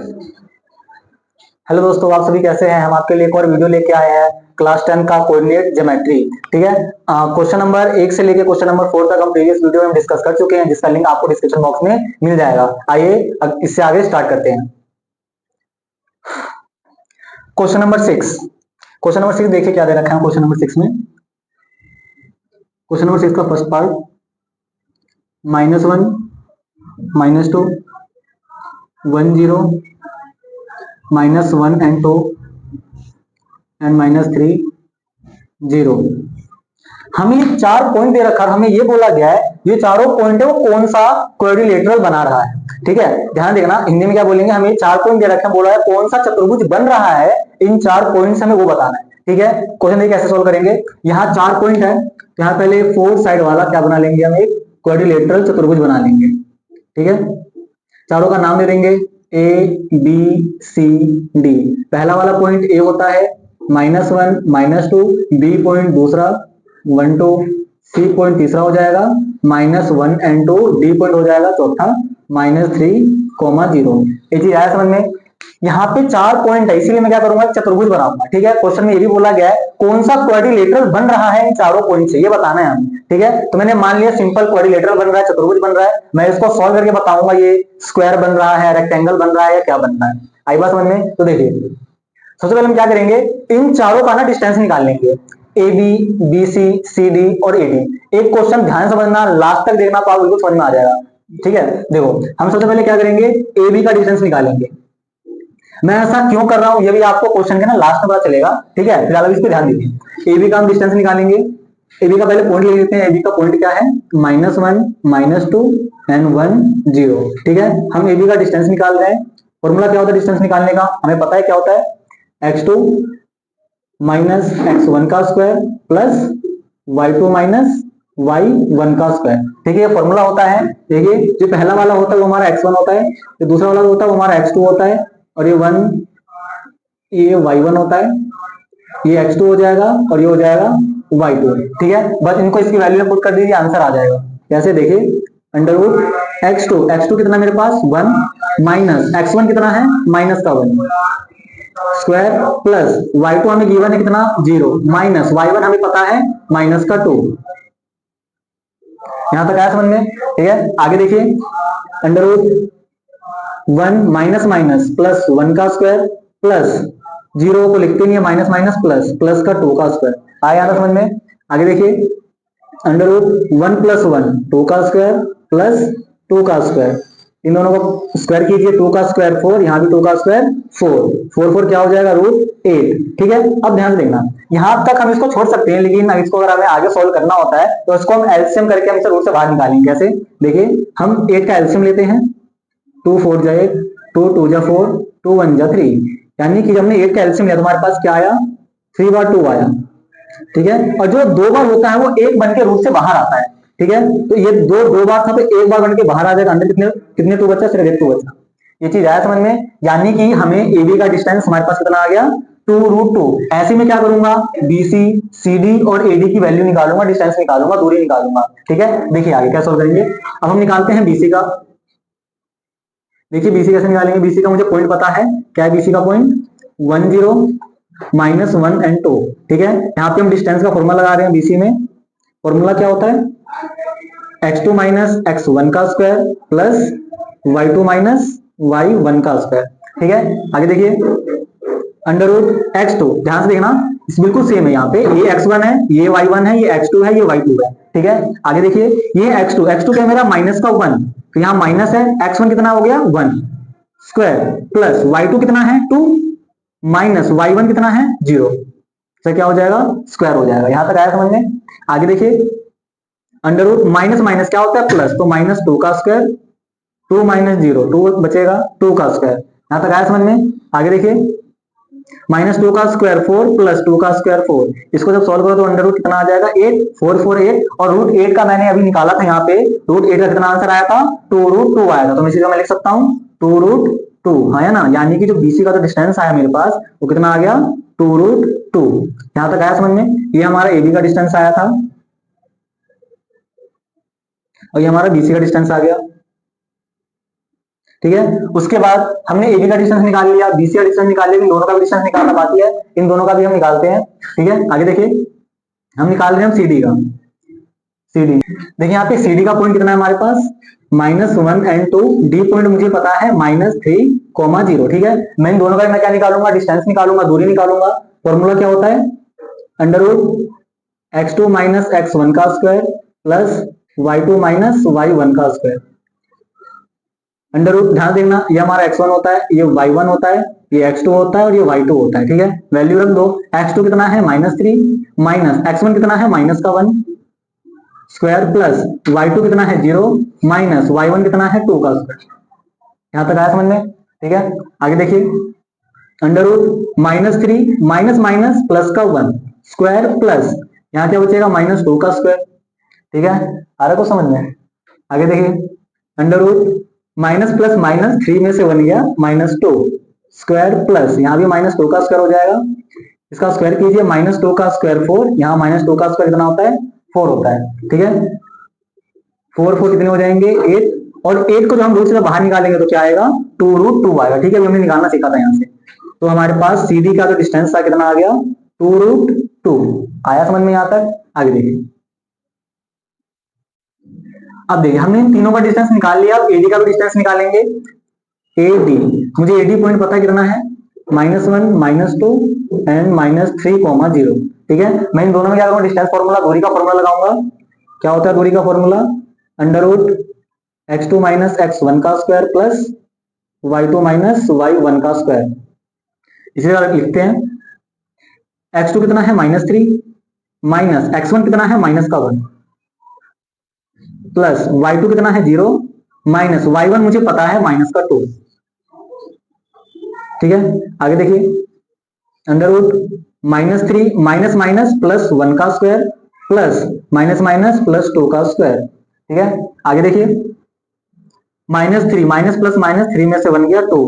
Hello दोस्तों, आप सभी कैसे हैं। हम आपके लिए एक और वीडियो लेके आए हैं क्लास 10 का कोऑर्डिनेट ज्योमेट्री। ठीक है, क्वेश्चन नंबर 1 से लेके क्वेश्चन नंबर 4 तक हम प्रीवियस वीडियो में डिस्कस कर चुके हैं, जिसका लिंक आपको डिस्क्रिप्शन बॉक्स में मिल जाएगा। आइए अब इससे आगे स्टार्ट करते हैं। क्वेश्चन नंबर 6, देखिए क्या दे रखा है क्वेश्चन नंबर 6 में। क्वेश्चन नंबर 6 का फर्स्ट पार्ट -1 -2 1 0 -1 and 2 and -3 0। हमें 4 पॉइंट दे रखा है, हमें ये बोला गया है ये चारों पॉइंट है वो कौन सा क्वाड्रिलेटरल बना रहा है। ठीक है, ध्यान देखना, हिंदी में क्या बोलेंगे, हमें 4 पॉइंट दे रखा है, बोला है कौन सा चतुर्भुज बन रहा है, इन 4 पॉइंट से हमें वो बताना है। ठीक है, क्वेश्चन देखिए कैसे सोल्व करेंगे। यहाँ 4 पॉइंट है, यहाँ पहले 4 साइड वाला क्या बना लेंगे, हम एक क्वाड्रिलेटरल चतुर्भुज बना लेंगे। ठीक है, चारों का नाम दे देंगे ए बी सी डी। पहला वाला पॉइंट ए होता है -1 -2, बी पॉइंट दूसरा 1 2, सी पॉइंट तीसरा हो जाएगा -1 and 2, डी पॉइंट हो जाएगा चौथा -3, 0। ये चीज आया समझ में। यहाँ पे 4 पॉइंट है, इसीलिए मैं क्या करूंगा, चतुर्भुज बनाऊंगा। ठीक है, क्वेश्चन में ये भी बोला गया है कौन सा क्वाड्रिलेटरल बन रहा है इन चारों पॉइंट से, ये बताना है हमें। ठीक है, तो मैंने मान लिया सिंपल क्वाड्रिलेटरल बन रहा है, चतुर्भुज बन रहा है, मैं इसको सॉल्व करके बताऊंगा ये स्क्वायर बन रहा है, रेक्टेंगल बन रहा है या क्या बन रहा है। आई बात समझ में। तो देखिए सबसे पहले हम क्या करेंगे, इन चारों का ना डिस्टेंस निकाल लेंगे, A B B C C D और ए डी। एक क्वेश्चन ध्यान समझना, लास्ट तक देखना तो आपको बिल्कुल समझ में आ जाएगा। ठीक है, देखो हम सबसे पहले क्या करेंगे, ए बी का डिस्टेंस निकालेंगे। मैं ऐसा क्यों कर रहा हूं ये भी आपको क्वेश्चन के ना लास्ट में पता चलेगा। ठीक है, फिलहाल इस पे ध्यान दीजिए। ए बी का हम डिस्टेंस निकालेंगे। ए बी का पहले पॉइंट ले लेते हैं, ए बी का पॉइंट क्या है, -1 -2 and 1 0। ठीक है, हम ए बी का डिस्टेंस निकाल रहे हैं। फॉर्मूला क्या होता है डिस्टेंस निकालने का, हमें पता है क्या होता है, x2 माइनस x1 का square plus y2 minus y1 का स्क्वायर। ठीक है, ये फॉर्मूला होता है। देखिए जो पहला वाला होता है वो हमारा x1 होता है, जो दूसरा वाला होता है वो हमारा x2 होता है, और ये y1 होता है, ये x2 हो जाएगा और ये हो जाएगा y2। ठीक है, बस इनको इसकी वैल्यू में पुट कर दीजिए, आंसर आ जाएगा। कैसे, देखिए √x2 कितना मेरे पास 1 माइनस x1 कितना है माइनस का 1 स्क्वायर प्लस y2 हमें गिवन है कितना 0 माइनस y1 हमें पता है माइनस का 2। यहां तक आया समझ में। ठीक है, आगे देखिए √1 माइनस माइनस प्लस 1 का स्क्वायर प्लस 0 को लिखते नहीं है, माइनस माइनस प्लस प्लस का 2 का स्क्वायर। आया समझ में। आगे देखिए √1 + 1 2 का स्क्वायर प्लस 2 का स्क्वायर, इन दोनों को स्क्वायर कीजिए, 2 का स्क्वायर 4, यहाँ भी 2 का स्क्वायर 4 4 4 क्या हो जाएगा √8। ठीक है, अब ध्यान से देखना, यहां तक हम इसको छोड़ सकते हैं, लेकिन इसको अगर हमें आगे सॉल्व करना होता है तो इसको हम एलसीएम करके हम इसे रूट से बाहर निकालेंगे। कैसे, देखिए हम 8 का एलसीएम लेते हैं, 2 4 जा 8, 2 2 जा 4, 2 1 जा 3, यानी कि हमने 8 का एलसीएम लिया, तुम्हारे पास क्या आया 3 बार 2 आया। ठीक है, और जो 2 बार होता है वो 1 बन के रूट से बाहर आता है। ठीक है, तो ये दो बार था तो 1 बार बन के बाहर आ जाएगा, अंदर कितने कितने 2 बचा, सिर्फ 1 2 बचा। ये चीज आया समझ में, यानी कि हमें AB का डिस्टेंस हमारे पास कितना आ गया 2√2। ऐसे में क्या करूंगा, BC CD और AD की वैल्यू निकालूंगा, डिस्टेंस निकालूंगा, दूरी निकालूंगा। ठीक है, देखिए आगे क्या सोल्व करेंगे। अब हम निकालते हैं BC का। देखिए BC कैसे निकालेंगे, BC का मुझे पॉइंट पता है, क्या है BC का पॉइंट 1 0 -1 and 2। ठीक है, यहाँ पे हम डिस्टेंस का फॉर्मूला लगा रहे हैं BC में। फॉर्मूला क्या होता है, x2 माइनस x1 का square plus y2 minus y1 का स्क्वायर। ठीक है, आगे देखिए √x2, ध्यान से देखना इस बिल्कुल सेम है, यहाँ पे ये x1 है, ये y1 है, ये x2 है, ये y2 है। ठीक है, आगे देखिए ये x2 क्या मेरा माइनस का 1, तो यहाँ माइनस है, x1 कितना हो गया 1 स्क्वायर प्लस y2 कितना है 2 माइनस y1 कितना है 0, तो क्या हो जाएगा स्क्वायर हो जाएगा। यहां तक आया समझ में। आगे देखिए अंडर माइनस माइनस क्या होता है प्लस, तो -2 का स्क्वायर 2 - 0 2 बचेगा 2 का स्क्वायर। यहां तक आया समझ में। आगे देखिए -2 का स्क्वायर 4 प्लस 2 का स्क्वायर 4, इसको जब सॉल्व करो तो अंडर रूट कितना आ जाएगा 8 4 4 8, और √8 का मैंने अभी निकाला था, यहाँ पे √8 का कितना आंसर आया था 2√2 आया था, तो मैं सीधा मैं लिख सकता हूँ 2√2 है ना, यानी कि जो BC का जो डिस्टेंस आया मेरे पास वो कितना आ गया 2√2। यहां तक आया समझ में। ये हमारा AB का डिस्टेंस आया था और ये हमारा BC का डिस्टेंस आ गया। ठीक है। उसके बाद हमने ए बी का डिस्टेंस निकाल लिया, बी सी का डिस्टेंस निकाल लिया, इन दोनों का भी डिस्टेंस निकालना बाकी है, इन दोनों का भी हम निकालते हैं। ठीक है, आगे देखिए हम निकाल रहे हैं सी डी का। सी डी देखिए यहाँ पे सी डी का पॉइंट कितना है हमारे पास -1 एंड 2, डी पॉइंट मुझे पता है -3,0। ठीक है, मैं इन दोनों का मैं क्या निकालूंगा, डिस्टेंस निकालूंगा, दूरी निकालूंगा। फॉर्मूला क्या होता है, √x2 - x1 का स्क्वायर प्लस y2 - y1 का स्क्वायर। अंडर रूट ध्यान देना, ये हमारा x1 होता है, ये y1 होता है, ये x2 होता है और ये y2 होता है। ठीक है, वैल्यू रख दो। x2 कितना है -3 माइनस x1 कितना है -1 स्क्वायर प्लस y2 कितना है 0 माइनस y1 कितना है 2 का स्क्वायर। यहां तक आया समझ में? ठीक है, आगे देखिए under root -3 minus minus plus का 1 स्क्वायर प्लस यहाँ क्या बचेगा -2 का स्क्वायर। ठीक है, आ रहा है को समझ में? आगे देखिए under root minus plus minus 3 में से बन गया -2 स्क्वायर प्लस यहाँ भी -2 का स्क्वायर हो जाएगा, इसका स्क्वायर कीजिए -2 का स्क्वायर 4, यहाँ -2 का स्क्वायर कितना होता है 4 होता है। ठीक है, 4 4 कितने हो जाएंगे 8, और 8 को जो हम रूट से बाहर निकालेंगे तो क्या आएगा 2√2 आएगा। ठीक है, हमने निकालना सीखा था यहाँ से। तो हमारे पास सी डी का जो डिस्टेंस था कितना आ गया 2√2 आया समझ में यहाँ तक? आगे देखिए अब देखिए हमने इन तीनों का डिस्टेंस निकाल लिया, अब एडी का भी डिस्टेंस निकालेंगे। एडी मुझे एडी पॉइंट पता है कितना है -1 -2 एंड -3,0। ठीक है, मैं इन दोनों में क्या करूंगा डिस्टेंस फॉर्मूला, दूरी का फॉर्मूला लगाऊंगा। क्या होता है दूरी का फॉर्मूला, √x2 - x1 का स्क्वायर प्लस y2 - y1 का स्क्वायर। इसी तरह लिखते हैं x2 कितना है -3 माइनस x1 कितना है -1 प्लस y2 कितना है 0 माइनस y1 मुझे पता है -2। ठीक है, आगे देखिए under root -3 minus minus plus 1 का square plus minus minus plus 2 का स्क्वायर। ठीक है, आगे देखिए -3 माइनस प्लस -3 में से बन गया 2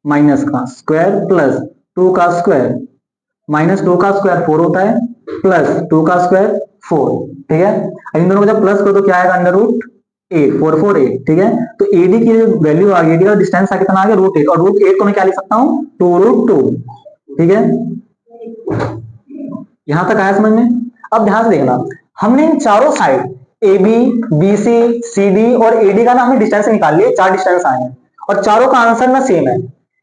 माइनस का स्क्वायर प्लस 2 का स्क्वायर, -2 का स्क्वायर 4 होता है प्लस 2 का स्क्वायर 4। ठीक है, इन दोनों को जब प्लस करो तो क्या आएगा √8 4 4 8। ठीक है, तो एडी की वैल्यू आ गई, एडी का डिस्टेंस कितना आ गया √8, और √8 को मैं क्या लिख सकता हूँ 2√2। ठीक है, यहां तक आया समझ में? अब ध्यान से देखना, हमने इन चारों side A B B C C D और एडी का ना हमने डिस्टेंस निकाल लिए, 4 डिस्टेंस आए हैं और चारों का आंसर ना सेम है।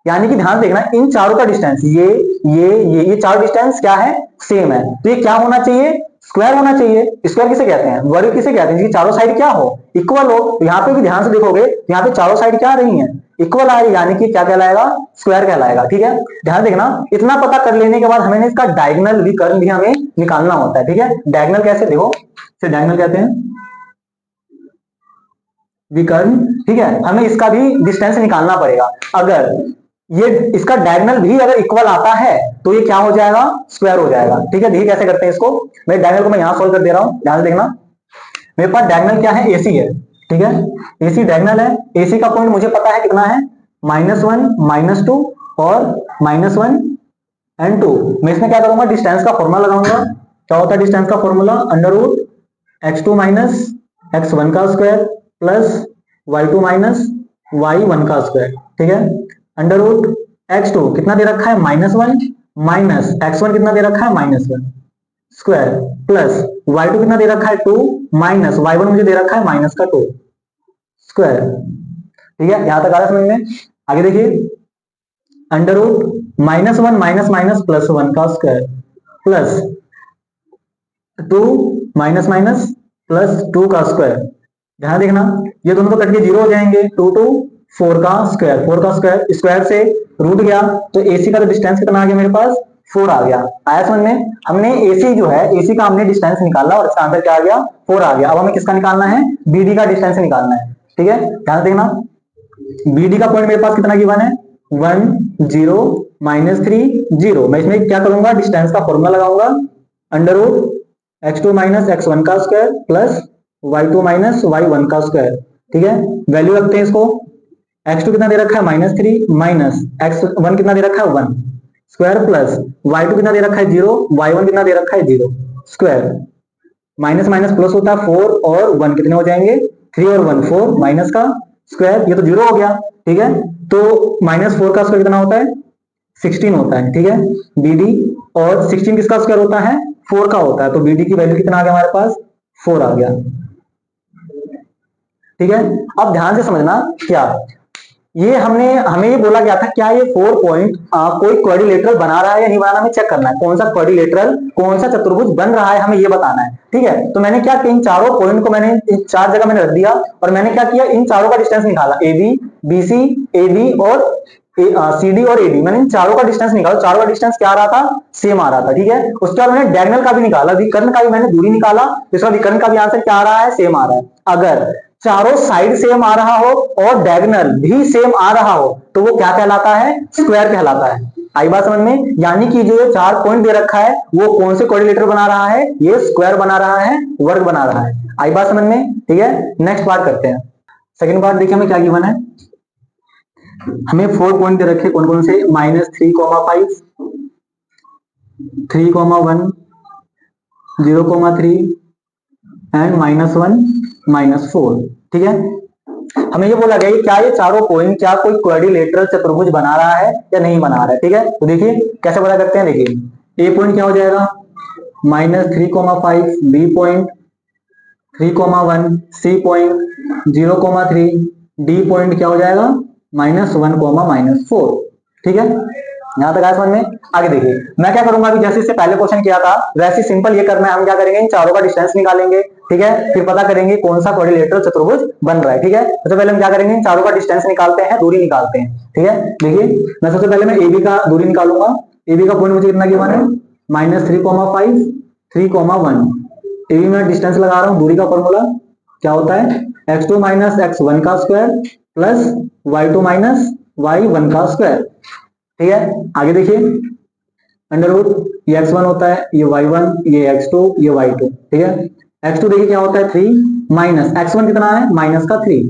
यानी कि ध्यान देखना इन चारों का डिस्टेंस ये 4 डिस्टेंस क्या है सेम है, तो ये क्या होना चाहिए स्क्वायर होना चाहिए। स्क्वायर किसे कहते हैं, वर्ग किसे कहते हैं, जिसकी चारों साइड क्या हो इक्वल हो। तो यहाँ पे भी ध्यान से देखोगे यहाँ पे चारों साइड क्या आ रही हैं इक्वल आ रही है, यानी कि क्या कहलाएगा स्क्वायर कहलाएगा। ठीक है, ध्यान देखना इतना पता कर लेने के बाद हमें इसका डायगोनल विकर्ण भी हमें निकालना होता है। ठीक है, डायगोनल कैसे देखो, इसे डायगोनल कहते हैं विकर्ण। ठीक है, हमें इसका भी डिस्टेंस निकालना पड़ेगा। अगर ये इसका डायगोनल भी अगर इक्वल आता है तो ये क्या हो जाएगा स्क्वायर हो जाएगा। ठीक है, देखिए कैसे करते हैं इसको, मैं डायगोनल को मैं यहां सॉल्व कर दे रहा हूं, ध्यान से देखना। मेरे पास डायगोनल क्या है एसी है। ठीक है, एसी डायगोनल है, एसी का पॉइंट मुझे पता है कितना है -1 -2 और -1 एंड 2। मैं इसमें क्या करूंगा डिस्टेंस का फॉर्मूला लगाऊंगा। क्या होता है डिस्टेंस का फॉर्मूला, √x2 - x1 का स्क्वायर प्लस y2 - y1 का स्क्वायर। ठीक है, √x2 कितना दे रखा है -1 माइनस x1 कितना दे रखा है -1 स्क्वायर प्लस y2 कितना दे रखा है 2 माइनस y1 मुझे दे रखा है -2 स्क्वायर। ठीक है, यहां तक आ रहा है समझ में? आगे देखिए √-1 माइनस माइनस प्लस 1 का square plus 2 minus minus plus 2 का स्क्वायर। ध्यान देखना ये दोनों तो कट के 0 हो जाएंगे, 2 2 4 का स्क्वायर, 4 का स्क्वायर स्क्वायर से रूट गया तो एसी का तो डिस्टेंस कितना आ गया मेरे पास 4 आ गया। आया समझ में? हमने एसी जो है एसी का हमने डिस्टेंस निकाला और इसका आंसर क्या आ गया 4 आ गया। अब हमें किसका निकालना है बीडी का डिस्टेंस निकालना है। ठीक है, ध्यान देखना बीडी का पॉइंट मेरे पास कितना गिवन है 1 0 -3 0। मैं इसमें क्या करूंगा डिस्टेंस का फॉर्मूला लगाऊंगा √x2 - x1 का स्क्वायर प्लस y2 - y1 का स्क्वायर। ठीक है, वैल्यू रखते हैं इसको, x2 कितना दे रखा है -3 माइनस x1 कितना दे रखा है 1 स्क्वायर प्लस y2 कितना दे रखा है 0 y1 कितना दे रखा है 0 स्क्वायर। माइनस माइनस प्लस होता है 4 और 1 कितने हो जाएंगे 3 और 1 4 माइनस का स्क्वायर, ये तो 0 हो गया, ठीक है। तो -4 का स्क्वायर कितना होता है? 16 होता है, ठीक है। BD और 16 किसका स्क्वायर होता है? 4 का होता है, तो BD की वैल्यू कितना आ गया हमारे पास? 4 आ गया, ठीक है। अब ध्यान से समझना, क्या ये हमें ये बोला गया था, क्या ये 4 पॉइंट कोई क्वाड्रिलेटरल बना रहा है या नहीं बना रहा, हमें चेक करना है कौन सा क्वाड्रिलेटरल, कौन सा चतुर्भुज बन रहा है, हमें ये बताना है, ठीक है। तो मैंने क्या किया, इन चारों पॉइंट को मैंने इन 4 जगह मैंने रख दिया और मैंने क्या किया, इन चारों का डिस्टेंस निकाला, AB, BC, AB और CD और AD, मैंने इन चारों का डिस्टेंस निकाला, चारों का डिस्टेंस क्या आ रहा था? सेम आ रहा था, ठीक है। उसके बाद मैंने डायगोनल का भी निकाला, विकर्ण का भी मैंने दूरी निकाला, इसका विकर्ण का भी आंसर क्या आ रहा है? सेम आ रहा है। अगर चारों साइड सेम आ रहा हो और डायगोनल भी सेम आ रहा हो तो वो क्या कहलाता है? स्क्वायर कहलाता है। आई बात समझ में? यानी कि जो 4 पॉइंट दे रखा है वो कौन से क्वाड्रिलेटरल बना रहा है? ये स्क्वायर बना रहा है, वर्ग बना रहा है। आई बात समझ में? ठीक है, नेक्स्ट पार्ट करते हैं। सेकंड पार्ट देखिए हमें क्या गिवन है। हमें 4 पॉइंट दे रखे, कौन कौन से? -3,5, 3,1, 0,3 एंड -1, -4, ठीक है। हमें ये बोला गया कि क्या ये चारों पॉइंट क्या कोई क्वाड्रिलेटरल चतुर्भुज बना रहा है या नहीं बना रहा है, ठीक है। तो देखिए कैसे पता करते हैं, देखिए ए पॉइंट क्या हो जाएगा? -3,5, B point 3,1, C point 0,3, D point क्या हो जाएगा? -1, -4, ठीक है। यहां तक आया समझ में? आगे देखिए मैं क्या करूंगा, अभी जैसे इससे पहले क्वेश्चन किया था वैसे सिंपल ये करना है, हम क्या करेंगे, इन चारों का डिस्टेंस निकालेंगे, ठीक है। फिर पता करेंगे कौन सा क्वाड्रिलेटरल चतुर्भुज बन रहा है, ठीक है। सबसे पहले हम क्या करेंगे, इन चारों का डिस्टेंस निकालते हैं, दूरी निकालते हैं, ठीक है। देखिए मैं सबसे पहले मैं AB का दूरी निकालूंगा। AB का पॉइंट मुझे कितना गिवन है? -3,5, 3,1। AB में डिस्टेंस लगा रहा हूं, दूरी का फॉर्मूला क्या होता है? x2 - x1 का स्क्वायर प्लस y2 - y1 का स्क्वायर, ठीक है। आगे देखिए अंडर रूट, ये x1 होता है, ये y1, ये x2, ये y2, ठीक है। x2 देखिए क्या होता है? 3 माइनस x1 कितना है? -3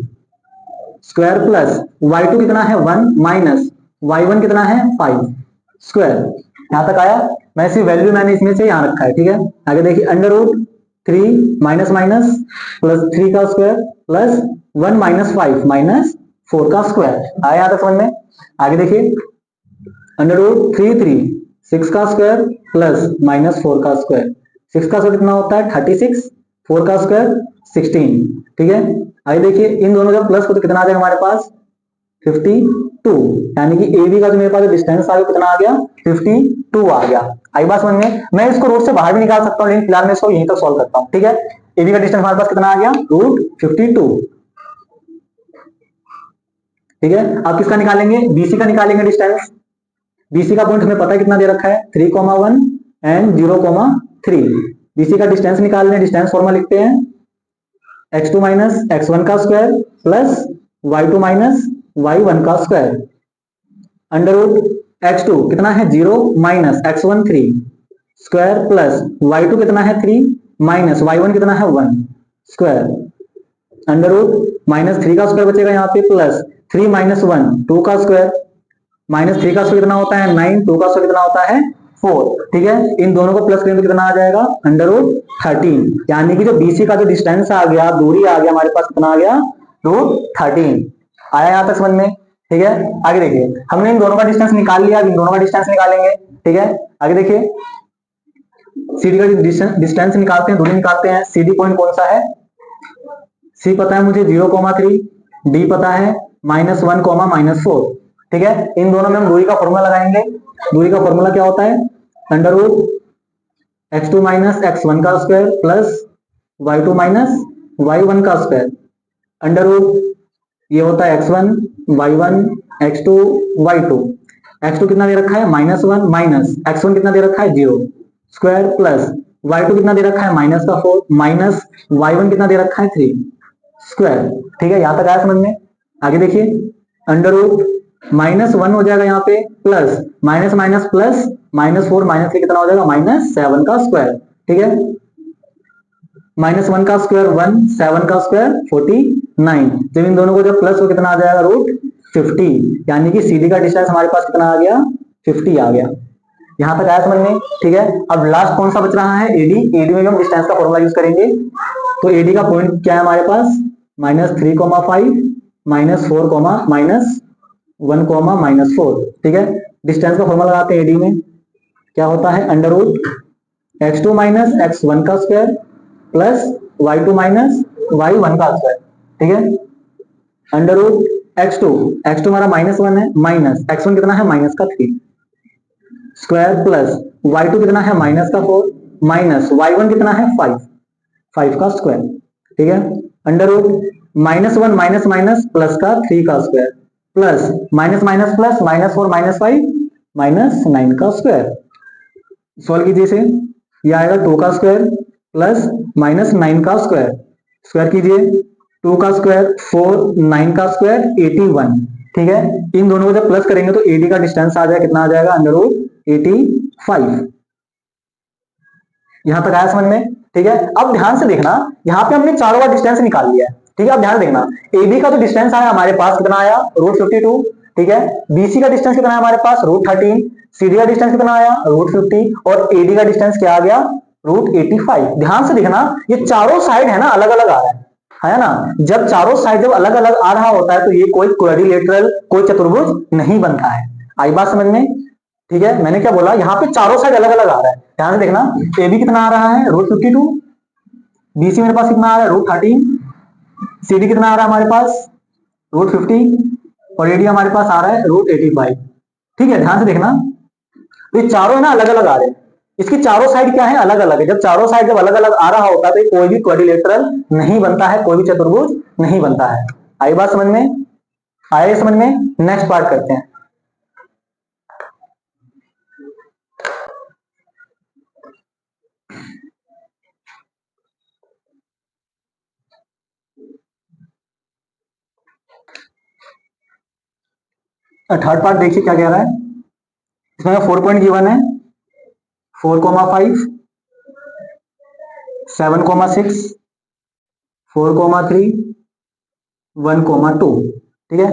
स्क्वायर प्लस y2 कितना है? 1 माइनस y1 कितना है? 5 स्क्वायर। यहां तक आया? मैं इसी वैल्यू मैंने इसमें से यहां रखा है, ठीक है। आगे देखिए under root 3 minus minus plus 3 का स्क्वायर प्लस 1 -5 -4 का स्क्वायर। आया यहां तक समझ में? आगे देखिए अंडर रूट 3 6 का स्क्वायर प्लस -4 का स्क्वायर, 6 का स्क्वायर कितना होता है? 36, 4 का स्क्वायर 16, ठीक है। आगे देखिए इन दोनों जब प्लस को तो कितना आ जाएगा हमारे पास? 52, यानी कि AB का जो मेरे पास डिस्टेंस आ गया कितना आ गया? 52 आ गया। आई बात समझ में? मैं इसको रूट से बाहर भी निकाल सकता हूँ लेकिन फिलहाल मैं इसको यहीं तक सॉल्व करता हूँ, ठीक है। AB का डिस्टेंस हमारे पास कितना आ गया? √52, ठीक है। अब किसका निकालेंगे? BC का निकालेंगे डिस्टेंस। BC का पॉइंट हमें पता है कितना दे रखा है? 3,1 एंड 0,3। BC का डिस्टेंस निकालने, डिस्टेंस फॉर्मूला लिखते हैं x2 - x1 का स्क्वायर प्लस y2 - y1 का स्क्वायर अंडर रूट x2 कितना है? 0 minus x1 3 square plus y2 कितना है? 3 माइनस y1 कितना है? 1 स्क्वायर अंडर रूट -3 का स्क्वायर बचेगा यहाँ पे प्लस 3 - 1 2 का स्क्वायर, -3 का स्क्वायर कितना होता है? 9, 2 का स्क्वायर कितना होता है? 4, ठीक है। इन दोनों को प्लस करेंगे तो कितना आ जाएगा? अंडर रूट 13, यानी कि जो BC का जो डिस्टेंस आ गया, दूरी आ गया हमारे पास कितना आ गया? √13। आया यहां तक समझ में? ठीक है। आगे देखिए हमने इन दोनों का डिस्टेंस निकाल लिया, इन दोनों का डिस्टेंस निकालेंगे, ठीक है। आगे देखिए CD का डिस्टेंस निकालते हैं, दूरी निकालते हैं। CD पॉइंट कौन सा है? C पता है मुझे 0,3, D पता है -1, -4, ठीक है। इन दोनों में हम दूरी का फॉर्मूला लगाएंगे। दूरी का फॉर्मूला क्या होता है? अंडर रूट x2 - x1 का स्क्वायर प्लस y2 - y1 का स्क्वायर अंडर रूट ये होता है x1 y1 x2 y2। x2 कितना दे रखा है? -1 माइनस x1 कितना दे रखा है? 0 स्क्वायर प्लस y2 कितना दे रखा है? -4 माइनस y1 कितना दे रखा है? 3 स्क्वायर, ठीक है। यहां तक आया समझ में? आगे देखिए अंडर रूट -1 हो जाएगा यहाँ पे प्लस माइनस माइनस प्लस -4 -3 कितना हो जाएगा? -7 का स्क्वायर, ठीक है। -1 का स्क्वायर 1, 7 का स्क्वायर 49। जब इन दोनों को जब प्लस हो कितना आ जाएगा? √50, यानी कि CD का डिस्टेंस हमारे पास कितना आ गया? 50 आ गया। यहां तक आया समझ में? ठीक है। अब लास्ट कौन सा बच रहा है? AD। AD में भी हम डिस्टेंस का फॉर्मूला यूज करेंगे। तो AD का पॉइंट क्या है हमारे पास? -3,5 -4 कॉमा -1 कॉमा -4, ठीक है। डिस्टेंस का फॉर्मूला लगाते हैं एडी में, क्या होता है √x2 माइनस x1 का square plus y2 minus y1 का स्क्वायर, ठीक है। √x2 हमारा -1 है, माइनस x1 कितना है -3 स्क्वायर प्लस y2 कितना है -4 माइनस y1 कितना है 5 का स्क्वायर, ठीक है। √-1 माइनस माइनस प्लस का 3 का square plus minus minus plus -4 -5 -9 का स्क्वायर। सॉल्व कीजिए इसे, ये आएगा 2 का स्क्वायर प्लस -9 का स्क्वायर, स्क्वायर कीजिए 2 का स्क्वायर 4 9 का स्क्वायर 81, ठीक है। इन दोनों को जब प्लस करेंगे तो एडी का डिस्टेंस आ जाएगा, कितना आ जाएगा √85। यहां तक आया समझ में, ठीक है। अब ध्यान से देखना, यहाँ पे हमने चारों का डिस्टेंस निकाल लिया है, ठीक है। अब ध्यान देखना, एबी का जो डिस्टेंस आया हमारे पास कितना आया √52, ठीक है। बीसी का डिस्टेंस कितना है हमारे पास √13, सीडी का डिस्टेंस कितना आया √50 और एडी का डिस्टेंस क्या आ गया √85। ध्यान से देखना, ये चारों साइड है ना अलग अलग आ रहा है ना। जब चारों साइड जब अलग अलग आ रहा होता है तो ये कोई क्वाड्रिलेटरल, कोई चतुर्भुज नहीं बनता है। आई बात समझ में, ठीक है। मैंने क्या बोला, यहाँ पे चारों साइड अलग अलग आ रहा है, ध्यान से देखना। एबी कितना आ रहा है √52, बीसी मेरे पास कितना आ रहा है √13, सीडी कितना आ रहा है हमारे पास √50 और एडी हमारे पास आ रहा है √85, ठीक है। ध्यान से देखना, तो ये चारों है ना अलग अलग आ रहे हैं, इसकी चारों साइड क्या है अलग अलग है। जब चारों साइड जब अलग अलग आ रहा होता है तो कोई भी क्वाड्रिलेटरल नहीं बनता है, कोई भी चतुर्भुज नहीं बनता है। आई बात समझ में, आए समझ में। नेक्स्ट पार्ट करते हैं। थर्ड पार्ट देखिए क्या कह रहा है, इसमें 4 पॉइंट गिवन है 4,5 7,6 4,3 1,2, ठीक है।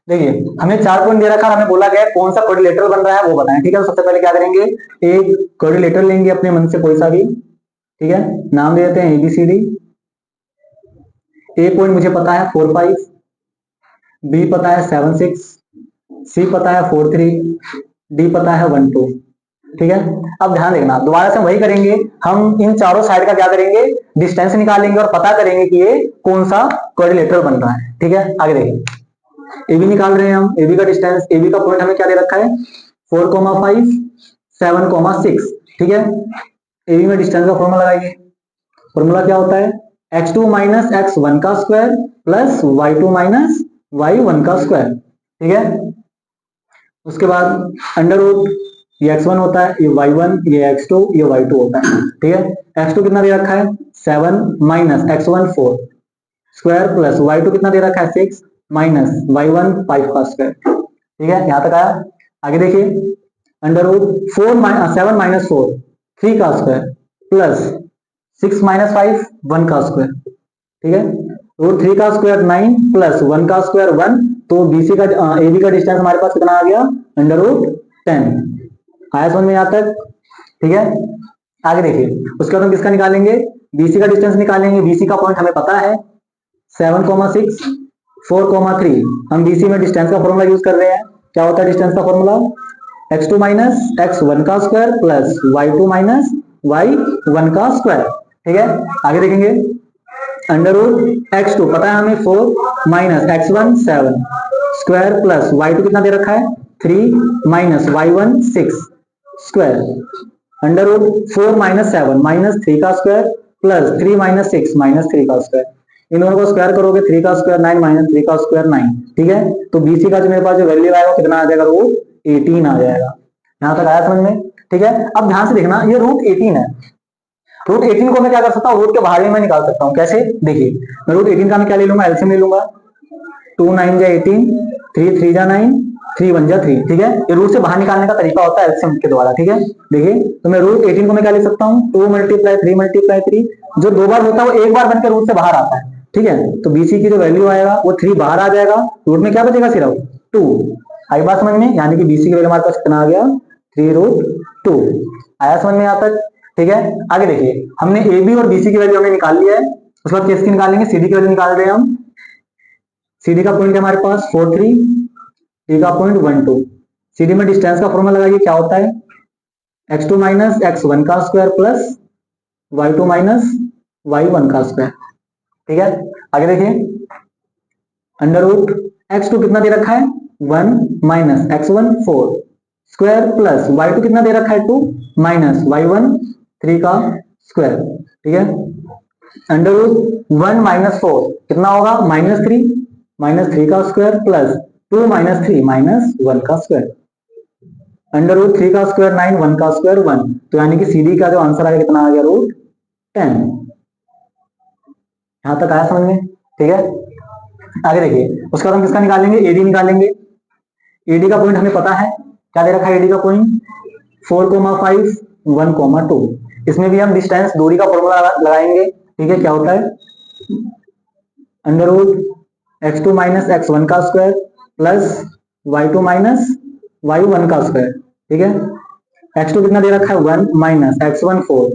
देखिए हमें 4 पॉइंट दे रखा है, हमें बोला गया कौन सा क्वाड्रिलेटरल बन रहा है वो बताएं, ठीक है। तो सबसे पहले क्या करेंगे, एक क्वाड्रिलेटरल लेंगे अपने मन से कोई सा भी, ठीक है। नाम दे देते हैं ABCD। ए पॉइंट मुझे पता है 4 5, बी पता है 7 6, सी पता है 4 3, डी पता है 1 2, ठीक है। अब ध्यान देखना, दोबारा से वही करेंगे, हम इन चारों साइड का क्या करेंगे डिस्टेंस निकालेंगे और पता करेंगे कि ये कौन सा क्वाड्रिलेटरल बन रहा है, ठीक है। आगे देखिए, एबी निकाल रहे हैं हम, एबी का डिस्टेंस, एबी का पॉइंट हमें क्या दे रखा है 4,5 7,6, ठीक है। एबी में डिस्टेंस का फॉर्मूला लगाइए, फॉर्मूला क्या होता है x2 माइनस x1 का square plus y2 minus y1 का स्क्वायर, ठीक है। उसके बाद अंडर रूट, ये x1 होता है, ये y1, ये x2, ये y2 होता है, ठीक है। x2 कितना दे रखा है 7 minus x1 4 square plus y2 कितना दे रखा है 6 माइनस y1 5 का स्क्वायर, ठीक है। यहां तक आया। आगे देखिए, अंडर रूट 7 माइनस 4 3 का स्क्वायर प्लस 6 माइनस 5 1 का स्क्वायर, ठीक है। √3 का स्क्वायर 9 प्लस 1 का स्क्वायर 1, तो बीसी का एबी का डिस्टेंस हमारे पास कितना आ गया √10। आया समझ में यहाँ तक, ठीक है। आगे देखिए, उसके बाद हम किसका निकालेंगे, बीसी का डिस्टेंस निकालेंगे। बीसी का पॉइंट हमें पता है 7,6 4,3, हम बीसी में डिस्टेंस का फॉर्मूला यूज कर रहे हैं। क्या होता है डिस्टेंस का फॉर्मूला x2 माइनस x1 का square plus y2 minus y1 का स्क्वायर, ठीक है। आगे देखेंगे, अंडर रूट x2 पता है हमें 4 minus x1 7 square plus y2 कितना दे रखा है 3 minus y1 6 square, under root 4 minus 7 minus 3 का स्क्वायर प्लस 3 माइनस 6 माइनस 3 का स्क्वायर। इन दोनों को स्क्वायर करोगे 3 का स्क्वायर 9 माइनस 3 का स्क्वायर 9, ठीक है। तो बीसी का जो मेरे पास जो वैल्यू आएगा कितना आ जाएगा √18 आ जाएगा। यहां तक आया समझ में, ठीक है। अब ध्यान से देखना, ये √18 है, √18 को मैं क्या कर सकता हूँ रूट के बाहर में मैं निकाल सकता हूँ। कैसे, देखिए मैं √18 का मैं क्या ले लूंगा एलसीएम ले लूंगा, 2 9 जा 18, 3 3 जा 9, 3 1 जा 3, ठीक है। ये रूट से बाहर निकालने का तरीका होता है एलसीएम के द्वारा, ठीक है। देखिए तो मैं √18 को मैं क्या ले सकता हूँ 2 मल्टीप्लाई 3 मल्टीप्लाई 3, जो 2 बार होता है वो एक बार बनकर रूट से बाहर आता है, ठीक है। तो बीसी की जो वैल्यू आएगा वो 3 बाहर आ जाएगा, रूट में क्या बचेगा सिर्फ 2। आई बात समझ में, यानी कि बीसी की वैल्यू हमारे पास कितना आ गया 3√2। आया समझ में यहाँ तक, ठीक है। आगे देखिए, हमने ए बी और बीसी की वैल्यू हमने निकाल लिया है। उसके बाद किसकी निकालेंगे, CD की वैल्यू निकाल रहे हैं हम। CD का पॉइंट है हमारे पास 4 3, D का पॉइंट 1 2। CD में डिस्टेंस का फॉर्मूला लगाइए, क्या होता है x2 माइनस x1 का square plus y2 minus y1 का स्क्वायर। ठीक है, आगे देखिए, अंडर रूट x2 कितना दे रखा है 1 minus x1 4 square plus y2 कितना दे रखा है 2 माइनस y1 3 का स्क्वायर। ठीक है, अंडर रूट 1 माइनस 4 कितना होगा माइनस थ्री का स्क्वायर प्लस 2 माइनस 3 माइनस 1 का स्क्वायर। अंडर रूट 3 का स्क्वायर 9, 1 का स्क्वायर 1, तो यानी कि CD का जो आंसर आएगा कितना आ गया रूट 10। यहां तक आया समझ में। ठीक है, आगे देखिए, उसके बाद हम किसका निकालेंगे, AD निकालेंगे। AD का पॉइंट हमें पता है, क्या दे रखा है AD का पॉइंट 4,5 1,2। इसमें भी हम डिस्टेंस दूरी का फॉर्मूला लगाएंगे। ठीक है, क्या होता है under root x2 minus x1 का square plus y2 minus y1 का स्क्वायर। ठीक है, x2 कितना दे रखा है 1 minus x1 4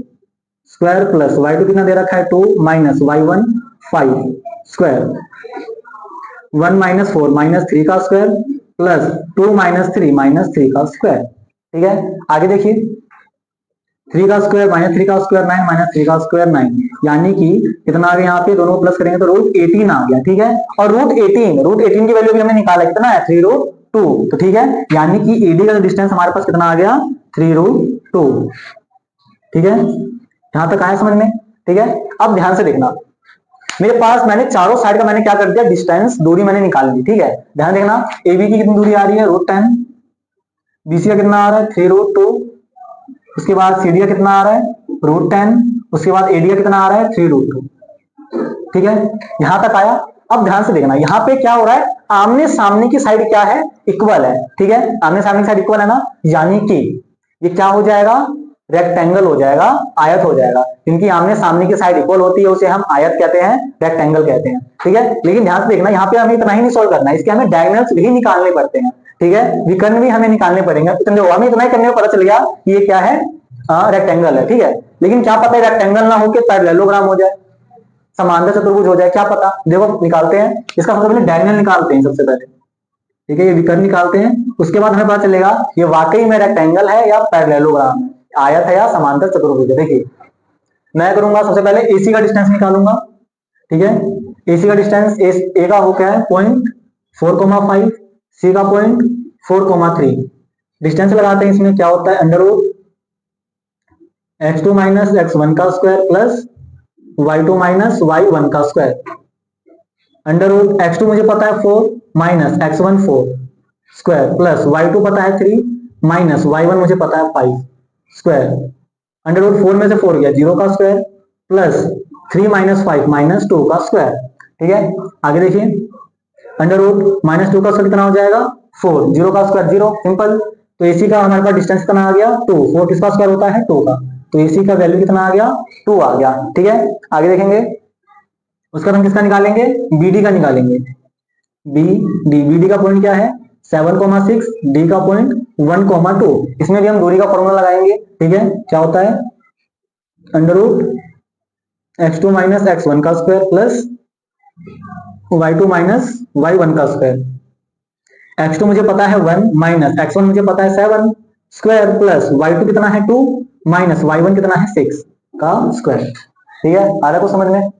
square plus y2 कितना दे रखा है 2 minus y1 5 square. 1 minus 4 minus 3 का स्क्वायर प्लस 2 माइनस 3 माइनस 3 का स्क्वायर। ठीक है, आगे देखिए, 3 का स्क्वायर माइनस 3 का स्क्वायर 9 माइनस 3 का स्क्वायर 9, यानी कि कितना आ गया यहाँ पे, दोनों प्लस करेंगे तो रूट 18 आ गया। ठीक है, और रूट 18 की वैल्यू भी हमने निकाला, कितना है 3 रूट 2। तो ठीक है, यानी कि AD का डिस्टेंस हमारे पास कितना आ गया 3 रूट 2। ठीक है, यहां तक आया समझ में। ठीक है, अब ध्यान से देखना, मेरे पास मैंने चारों साइड का मैंने क्या कर दिया, डिस्टेंस दूरी मैंने निकाल ली। ठीक है, ध्यान देखना, AB की कितनी दूरी आ रही है रूट 10, BC का कितना आ रहा है 3 रूट 2, उसके बाद CD का कितना आ रहा है रूट 10, उसके बाद AD का कितना आ रहा है 3 रूट 2। ठीक है, यहां तक आया। अब ध्यान से देखना, यहाँ पे क्या हो रहा है, आमने सामने की साइड क्या है इक्वल है। ठीक है, आमने सामने की साइड इक्वल है ना, यानी कि ये क्या हो जाएगा रेक्टेंगल हो जाएगा, आयत हो जाएगा। इनकी आमने सामने की साइड इक्वल होती है, उसे हम आयत कहते हैं, रेक्टेंगल कहते हैं। ठीक है, लेकिन ध्यान से देखना, यहाँ पे हमें इतना ही नहीं सोल्व करना है, इसके हमें डायगोनल्स भी निकालने पड़ते हैं। ठीक है, विकर्ण भी हमें निकालने पड़ेंगे। तो हमें इतना ही करने में पता चल गया कि ये क्या है रेक्टेंगल है। ठीक है, लेकिन क्या पता है रेक्टेंगल ना होकर पैरेललोग्राम हो जाए, समांतर चतुर्भुज हो जाए, क्या पता। देखो निकालते हैं, इसका सबसे पहले डायगोनल निकालते हैं सबसे पहले। ठीक है, ये विकर्ण निकालते हैं, उसके बाद हमें पता चलेगा ये वाकई में रेक्टेंगल है या पैरेललोग्राम है, आयत है या समांतर चतुर्भुज है। देखिए मैं करूंगा, सबसे पहले AC का डिस्टेंस निकालूंगा। ठीक है, AC का डिस्टेंस A का हो क्या है पॉइंट 4,5, C का पॉइंट 4,3। डिस्टेंस लगाते हैं, इसमें क्या होता है under root x2 minus x1 का square plus y2 minus y1 का स्क्वायर। अंडर रूट x2 मुझे पता है 4 minus x1 4 square plus y2 पता है 3 माइनस y1 मुझे पता है 5 स्क्वायर। अंडर रूट 4 में से 4 गया 0 का स्क्वायर प्लस 3 माइनस 5 माइनस 2 का स्क्वायर। ठीक है, आगे देखिए, अंडर रूट माइनस 2 का स्क्वायर कितना हो जाएगा 4, 0 का स्क्वायर 0, सिंपल। तो AC का हमारे पास डिस्टेंस कितना आ गया 2, 4 किसका स्क्वायर होता है 2 का, तो AC का वैल्यू कितना आ गया 2 आ गया। ठीक है, आगे देखेंगे, उसका हम किसका निकालेंगे BD का निकालेंगे। BD का पॉइंट क्या है 7,6, D का पॉइंट 1,2। इसमें भी हम दूरी का फॉर्मूला लगाएंगे। ठीक है, क्या होता है under root x2 minus x1 का square plus y2 minus y1 का स्क्वायर। x2 मुझे पता है 1 माइनस x1 मुझे पता है 7 स्क्वायर प्लस y2 कितना है 2 माइनस y1 कितना है 6 का स्क्वायर। ठीक है, आ रहा कुछ समझ में।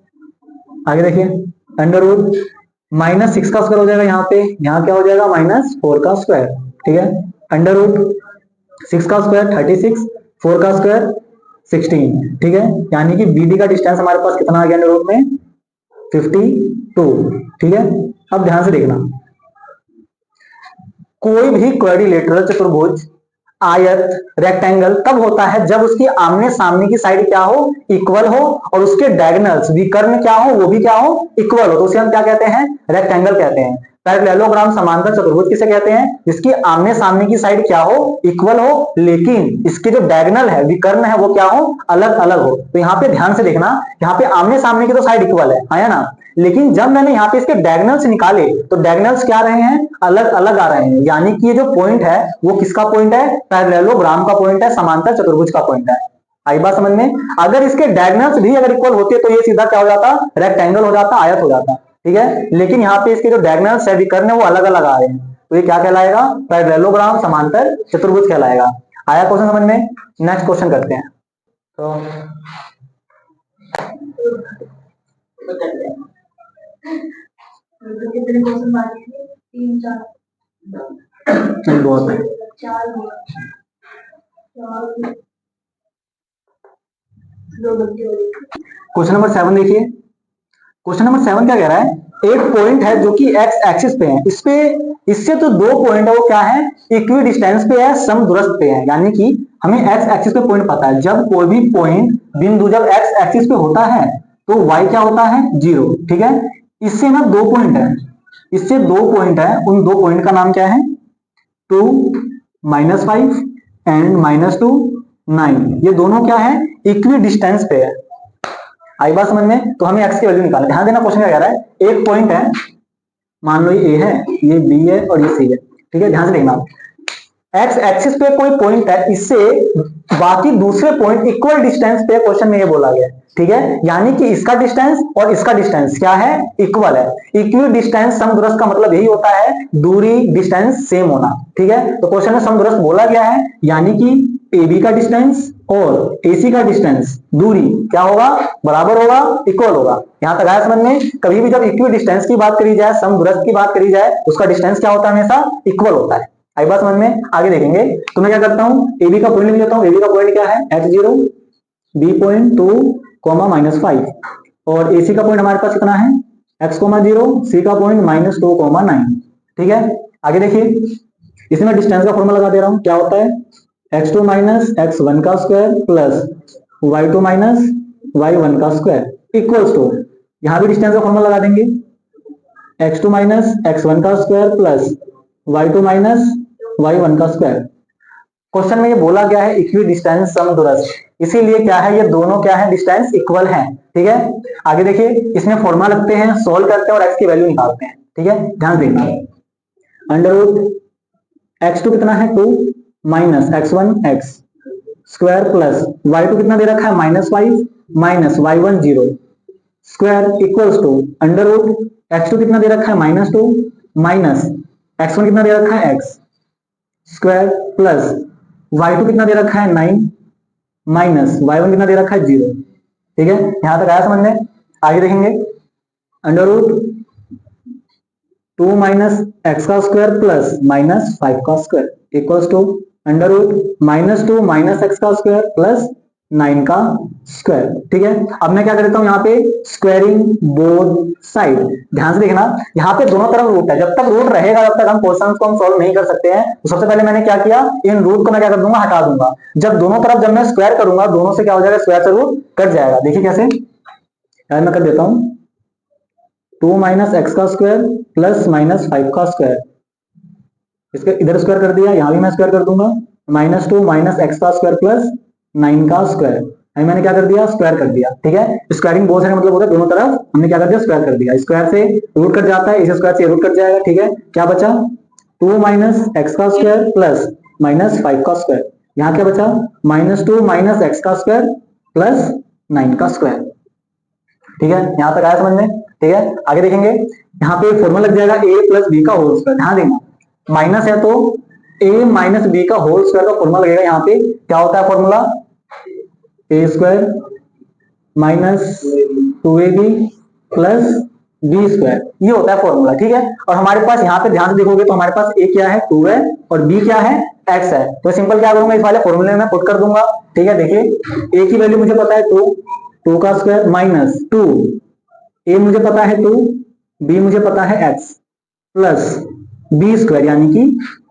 आगे देखिए, अंडर रूट माइनस 6 का स्क्वायर हो जाएगा, यहाँ पे यहाँ क्या हो जाएगा -4 का स्क्वायर। ठीक है, अंडर रूट 6 का स्क्वायर 36, 4 का स्क्वायर 16। ठीक है, यानी कि BD का डिस्टेंस हमारे पास कितना आ गया अंडर रूट में 52। ठीक है, अब ध्यान से देखना, कोई भी क्वाड्रिलेटरल चतुर्भुज आयत रेक्टेंगल तब होता है जब उसकी आमने सामने की साइड क्या हो इक्वल हो और उसके डायगोनल्स विकर्ण क्या हो वो भी क्या हो इक्वल हो, तो उसे हम क्या कहते हैं रेक्टेंगल कहते हैं। पैरेललोग्राम समांतर चतुर्भुज किसे कहते हैं, जिसकी आमने सामने की साइड क्या हो इक्वल हो लेकिन इसके जो डायगोनल है विकर्ण है वो क्या हो अलग अलग हो। तो यहाँ पे ध्यान से देखना, यहाँ पे आमने सामने की तो साइड इक्वल है ना, लेकिन जब मैंने यहाँ पे इसके डायगोनल्स निकाले तो डायगोनल्स क्या रहे हैं अलग अलग आ रहे हैं, यानी कि ये जो पॉइंट है वो किसका पॉइंट है पैरेललोग्राम का पॉइंट है, समांतर चतुर्भुज का पॉइंट है। आई बात समझ में? अगर इसके डायगोनल्स भी अगर इक्वल होते तो ये सीधा क्या हो जाता, रेक्टेंगल हो जाता, आयत हो जाता, ठीक है। लेकिन यहाँ पे इसके जो डायगोनल्स है विकर्ण है वो अलग अलग आ रहे हैं, तो ये क्या कहलाएगा, पैरेललोग्राम समांतर चतुर्भुज कहलाएगा। आया क्वेश्चन समझ में? नेक्स्ट क्वेश्चन करते हैं। तो कितने क्वेश्चन बाकी हैं? 3 4 नहीं बहुत है, 4 क्वेश्चन नंबर 7 देखिए। क्वेश्चन नंबर 7 क्या कह रहा है, एक पॉइंट है जो कि एक्स एक्सिस पे है, इस पे इससे तो दो पॉइंट है वो क्या है, इक्वी डिस्टेंस पे है, समदूरस्थ पे है। यानी कि हमें एक्स एक्सिस पे पॉइंट पता है, जब कोई भी पॉइंट बिंदु जब एक्स एक्सिस पे होता है तो वाई क्या होता है, 0, ठीक है। इससे ना दो पॉइंट है, इससे दो पॉइंट है, उन दो पॉइंट का नाम क्या है, 2 -5 एंड -2 9। ये दोनों क्या है, इक्वी डिस्टेंस पे है। आई बात समझ में? तो हमें एक्स की वैल्यू निकालना है। ध्यान देना क्वेश्चन क्या कह रहा है, एक पॉइंट है, मान लो ये ए है, ये बी है और ये सी है, ठीक है। ध्यान से देखना, एक्स एक्सिस पे कोई पॉइंट है, इससे बाकी दूसरे पॉइंट इक्वल डिस्टेंस पे, क्वेश्चन में ये बोला गया, ठीक है। यानी कि इसका डिस्टेंस और इसका डिस्टेंस क्या है, इक्वल है। इक्वल डिस्टेंस समदूरस्थ का मतलब यही होता है दूरी डिस्टेंस सेम होना, ठीक है। तो क्वेश्चन में समदूरस्थ बोला गया है, यानी कि AB का डिस्टेंस और AC का डिस्टेंस दूरी क्या होगा, बराबर होगा, इक्वल होगा। यहां तक आया समझ में? कभी भी जब इक्वल डिस्टेंस की बात करी जाए, समदूरस्थ की बात करी जाए, उसका डिस्टेंस क्या होता है, हमेशा इक्वल होता है। आई बात समझ में? आगे देखेंगे। तो मैं क्या करता हूं, AB का पॉइंट लिख लेता हूं। AB का पॉइंट क्या है, x0, B पॉइंट 2, -5 और AC का पॉइंट हमारे पास कितना है, x0, C का पॉइंट -2, 9, ठीक है। आगे देखिए, इसमें डिस्टेंस का फॉर्मूला लगा दे रहा हूं, क्या होता है, x2 - x1 का स्क्वायर प्लस y2 - y1 का स्क्वायर इक्वल्स टू, यहां भी डिस्टेंस का फॉर्मूला लगा देंगे, x2 - x1 का स्क्वायर प्लस y2 - y1 का स्क्वायर। क्वेश्चन में ये बोला गया है इक्वी डिस्टेंस समदूरस्थ, इसीलिए क्या है, ये दोनों क्या है, डिस्टेंस इक्वल है, ठीक है। आगे देखिए, इसमें फॉर्मूला लगते हैं, सोल्व करते हैं और x की वैल्यू निकालते हैं, ठीक है। ध्यान देना, अंडर रूट x2 कितना है, 2 minus x1 x square plus y2 कितना दे रखा है, -5 minus y1 0 square equals to under root x2 कितना दे रखा है, -2 माइनस x1 कितना दे रखा है, x स्क्वायर प्लस y2 कितना दे रखा है, 9 माइनस y1 कितना दे रखा है, 0, ठीक है। यहां तक आया समझ में? आगे देखेंगे, अंडर रूट 2 माइनस एक्स का स्क्वायर प्लस -5 का square equals to under root -2 minus x का स्क्वायर प्लस 9 का स्क्वायर, ठीक है। अब मैं क्या करता हूं, यहाँ पे स्क्वायरिंग बोथ साइड। ध्यान से देखना, यहाँ पे दोनों तरफ रूट है, जब तक रूट रहेगा तब तक हम क्वेश्चन को हम सॉल्व नहीं कर सकते हैं। तो सबसे पहले मैंने क्या किया, इन रूट को मैं क्या कर दूंगा, हटा दूंगा। जब दोनों तरफ जब मैं स्क्वायर करूंगा, दोनों से क्या हो जाएगा, स्क्वायर से रूट कट जाएगा। देखिए कैसे, मैं कर देता हूं, 2 माइनस एक्स का स्क्वायर प्लस -5 का स्क्वायर, इसके इधर स्क्वायर कर दिया, यहां भी मैं स्क्वायर कर दूंगा, -2 माइनस एक्स का स्क्वायर प्लस 9 का स्क्वायर। मैंने क्या कर दिया, स्क्वायर कर दिया, ठीक है। स्क्वायरिंग बहुत सारे मतलब होता है, दोनों तरफ हमने क्या कर दिया, स्क्वायर कर दिया। स्क्वायर से रूट कट जाता है, इस स्क्वायर से रूट कट जाएगा, ठीक है। क्या बचा, 2 माइनस एक्स का स्क्वायर प्लस -5 का स्क्वायर। यहाँ क्या बचा, -2 माइनस एक्स का स्क्वायर प्लस 9 का स्क्वायर, ठीक है। यहां तक आया समझ में? ठीक है। आगे देखेंगे, यहाँ पे फॉर्मूला लग जाएगा a प्लस बी का होल स्क्वायर। ध्यान देना, माइनस है तो a माइनस बी का होल स्क्वायर का फॉर्मूला लगेगा। यहाँ पे क्या होता है formula, a square minus 2ab plus b square, ये होता है फॉर्मूला, ठीक है। और हमारे पास यहाँ पे ध्यान से देखोगे तो हमारे पास a क्या है, 2 है और b क्या है, x है। तो सिंपल क्या करूंगा, इस वाले फॉर्मूले में पुट कर दूंगा, ठीक है। देखिए a की वैल्यू मुझे पता है 2 का स्क्वायर माइनस 2, a मुझे पता है 2, b मुझे पता है x प्लस बी स्क्वायर यानी कि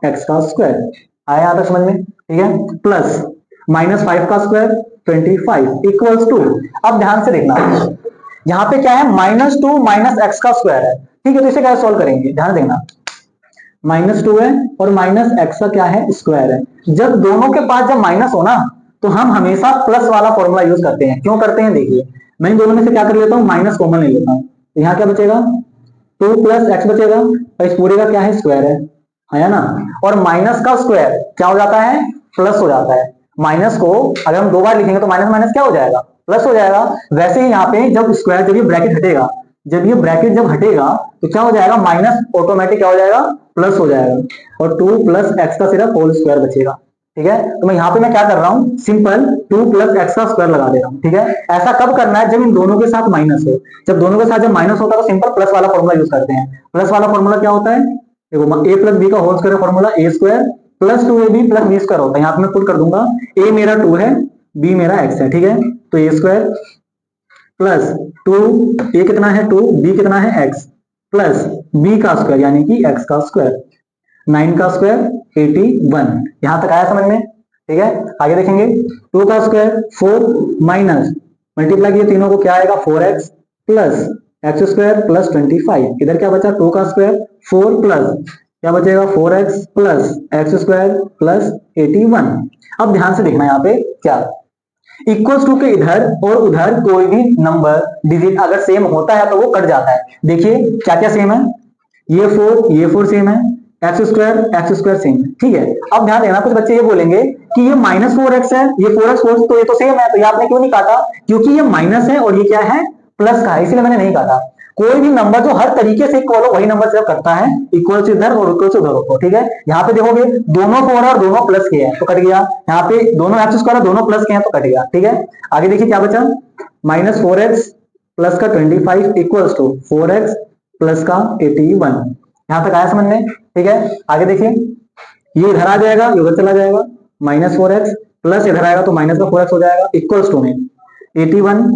x का स्क्वायर। आया यहां तक समझ में? ठीक है। प्लस -5 का स्क्वायर 25 इक्वल्स टू, अब ध्यान से देखना, यहां पे क्या है, -2 माइनस एक्स का स्क्वायर है, ठीक है। तो इसे कैसे सॉल्व करेंगे, ध्यान देना, -2 है और माइनस एक्स का क्या है, स्क्वायर है। जब दोनों के पास जब माइनस हो ना, तो हम हमेशा प्लस वाला फॉर्मूला यूज करते हैं। क्यों करते हैं, देखिए मैं इन दोनों में से क्या कर लेता हूं, माइनस कॉमन ले लेता हूं। तो यहाँ क्या बचेगा, 2 प्लस एक्स बचेगा और इस पूरे का क्या है, स्क्वायर है ना। और माइनस का स्क्वायर क्या हो जाता है, प्लस हो जाता है। माइनस को अगर हम 2 बार लिखेंगे तो माइनस माइनस क्या हो जाएगा, प्लस हो जाएगा। वैसे ही यहाँ पे जब स्क्वायर, जब ये ब्रैकेट हटेगा, जब ये ब्रैकेट जब हटेगा तो क्या हो जाएगा, माइनस ऑटोमेटिक क्या हो जाएगा, प्लस हो जाएगा और 2 प्लस एक्स का सिर्फ होल स्क्वायर बचेगा। ठीक है, तो मैं यहाँ पे मैं क्या कर रहा हूँ, सिंपल 2 प्लस एक्स का स्क्वायर लगा दे रहा हूँ। ठीक है, ऐसा कब करना है, जब इन दोनों के साथ माइनस हो। जब दोनों के साथ जब माइनस होता है तो सिंपल प्लस वाला फॉर्मूला यूज करते हैं। प्लस वाला फॉर्मूला क्या होता है, देखो ए प्लस बी का whole square formula a square plus 2ab plus b square होता है। यहाँ पे मैं पुट कर दूंगा, ए मेरा 2 है, बी मेरा एक्स है। ठीक है, तो ए स्क्वायर प्लस 2, ए कितना है 2, बी कितना है एक्स, प्लस बी का स्क्वायर यानी कि एक्स का स्क्वायर, 9 का स्क्वायर 81। यहां तक आया समझ में। ठीक है, आगे देखेंगे, 2 का स्क्वायर 4 माइनस मल्टीप्लाई किए तीनों को क्या आएगा 4x plus x square plus 25। इधर क्या बचा, 2 का स्क्वायर 4 प्लस क्या बचेगा 4x plus x square plus 81। अब ध्यान से देखना यहाँ पे क्या, इक्वल्स टू के इधर और उधर कोई भी नंबर डिजिट अगर सेम होता है तो वो कट जाता है। देखिए क्या क्या सेम है, ये 4 सेम है, एक्स स्क्वायर सेम है। ठीक है, अब ध्यान देना, कुछ बच्चे ये बोलेंगे कि ये -4x है, ये 4x तो ये तो सेम है, तो ये आपने क्यों नहीं काटा, क्योंकि ये माइनस है और ये क्या है, प्लस का है, इसलिए मैंने नहीं काटा। कोई भी नंबर जो हर तरीके से इक्वल हो वही नंबर सिर्फ करता है, इक्वल से इधर और इक्वल से उधर हो। ठीक है, यहाँ पे देखोगे दोनों 4 और दोनों प्लस के हैं तो कट गया, यहाँ पे दोनों एक्स स्क्वायर दोनों प्लस के हैं तो कट गया। ठीक है, आगे देखिए क्या बचा, -4x प्लस का 25 इक्वल्स टू 4x प्लस का 81। यहां तक आया समझ में। ठीक है, आगे देखिए, ये इधर आ जाएगा, ये उधर चला जाएगा, -4x प्लस इधर आएगा तो माइनस का 4x हो जाएगा, इक्वल्स टू में 81,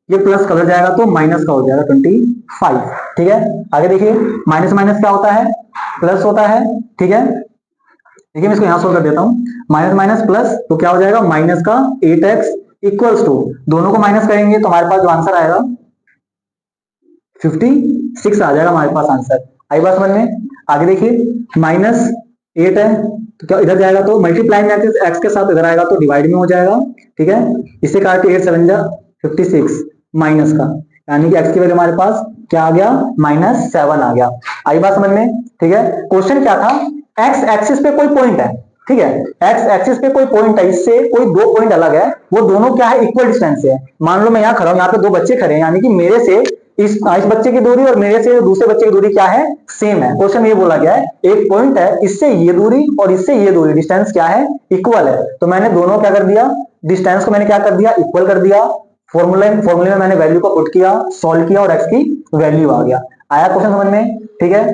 ये प्लस कलर जाएगा तो माइनस का हो जाएगा 25। ठीक है, आगे देखिए, माइनस माइनस क्या होता है, प्लस होता है। ठीक है, देखिए मैं इसको यहां सोल्व कर देता हूं, माइनस माइनस प्लस तो क्या हो जाएगा, माइनस का 8x इक्वल्स टू, दोनों को माइनस करेंगे तो हमारे पास जो आंसर आएगा 56 आ जाएगा हमारे पास आंसर। आई बात समझ में। आगे देखिए, -8 है तो क्या इधर जाएगा तो मल्टीप्लाई में एक्स के साथ इधर आएगा तो डिवाइड में हो जाएगा। ठीक है, इससे काट के 8 7 जा 56 माइनस का, यानी कि एक्स की वैल्यू हमारे पास क्या आ गया, -7 आ गया। आई बात समझ में। ठीक है, क्वेश्चन क्या था, एक्स एक्सिस पे कोई पॉइंट है। ठीक है, एक्स एक्सिस पे कोई पॉइंट है, इससे कोई 2 पॉइंट अलग है, वो दोनों क्या है, इक्वल डिस्टेंस से है। मान लो मैं यहाँ खड़ा हूं, यहाँ पे 2 बच्चे खड़े हैं, यानी कि मेरे से इस बच्चे की दूरी और मेरे से दूसरे बच्चे की दूरी क्या है, सेम है। क्वेश्चन ये बोला गया है, एक पॉइंट है, इससे ये दूरी और इससे ये दूरी डिस्टेंस क्या है, इक्वल है। तो मैंने दोनों क्या कर दिया, डिस्टेंस को मैंने क्या कर दिया, इक्वल कर दिया। फॉर्मूले में मैंने वैल्यू को पुट किया, सॉल्व किया और एक्स की वैल्यू आ गया। आया क्वेश्चन समझ में। ठीक है,